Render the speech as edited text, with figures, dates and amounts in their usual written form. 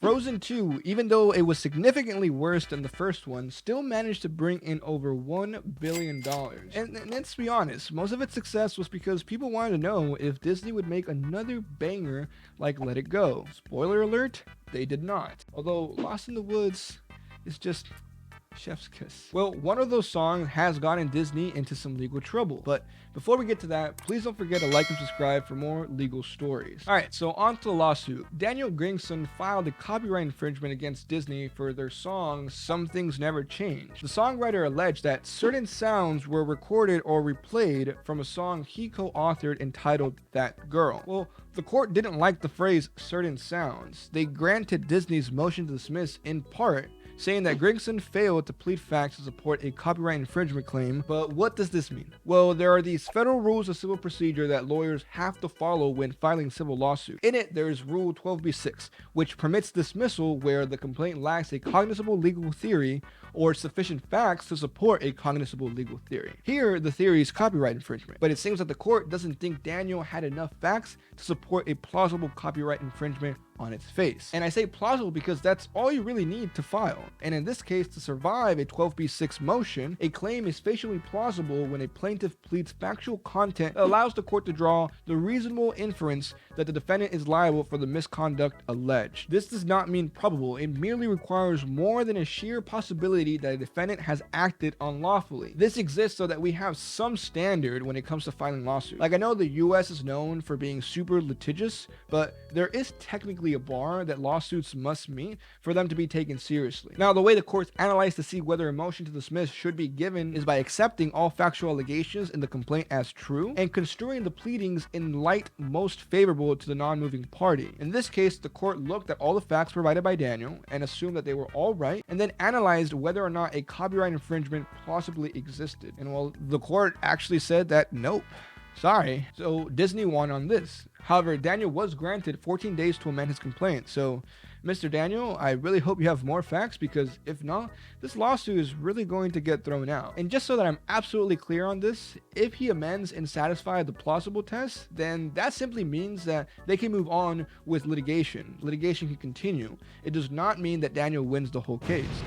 Frozen 2, even though it was significantly worse than the first one, still managed to bring in over $1 billion. And let's be honest, most of its success was because people wanted to know if Disney would make another banger like Let It Go. Spoiler alert, they did not. Although Lost in the Woods is just chef's kiss. Well, one of those songs has gotten Disney into some legal trouble, but before we get to that, please don't forget to like and subscribe for more legal stories. Alright, so on to the lawsuit. Daniel Gringson filed a copyright infringement against Disney for their song Some Things Never Change. The songwriter alleged that certain sounds were recorded or replayed from a song he co-authored entitled That Girl. Well, the court didn't like the phrase certain sounds. They granted Disney's motion to dismiss in part, saying that Gringson failed to plead facts to support a copyright infringement claim. But what does this mean? Well, there are these federal rules of civil procedure that lawyers have to follow when filing civil lawsuits. In it, there's Rule 12b-6, which permits dismissal where the complaint lacks a cognizable legal theory or sufficient facts to support a cognizable legal theory. Here, the theory is copyright infringement, but it seems that the court doesn't think Daniel had enough facts to support a plausible copyright infringement on its face. And I say plausible because that's all you really need to file. And in this case, to survive a 12b-6 motion, a claim is facially plausible when a plaintiff pleads factual content that allows the court to draw the reasonable inference that the defendant is liable for the misconduct alleged. This does not mean probable, it merely requires more than a sheer possibility that a defendant has acted unlawfully. This exists so that we have some standard when it comes to filing lawsuits. Like, I know the US is known for being super litigious, but there is technically a bar that lawsuits must meet for them to be taken seriously. Now, the way the courts analyze to see whether a motion to dismiss should be given is by accepting all factual allegations in the complaint as true and construing the pleadings in light most favorable to the non-moving party. In this case, the court looked at all the facts provided by Daniel and assumed that they were all right, and then analyzed whether or not a copyright infringement plausibly existed. And well, the court actually said that nope. Sorry. So Disney won on this. However, Daniel was granted 14 days to amend his complaint. So, Mr. Daniel, I really hope you have more facts, because if not, this lawsuit is really going to get thrown out. And just so that I'm absolutely clear on this, if he amends and satisfies the plausible test, then that simply means that they can move on with litigation. Litigation can continue. It does not mean that Daniel wins the whole case.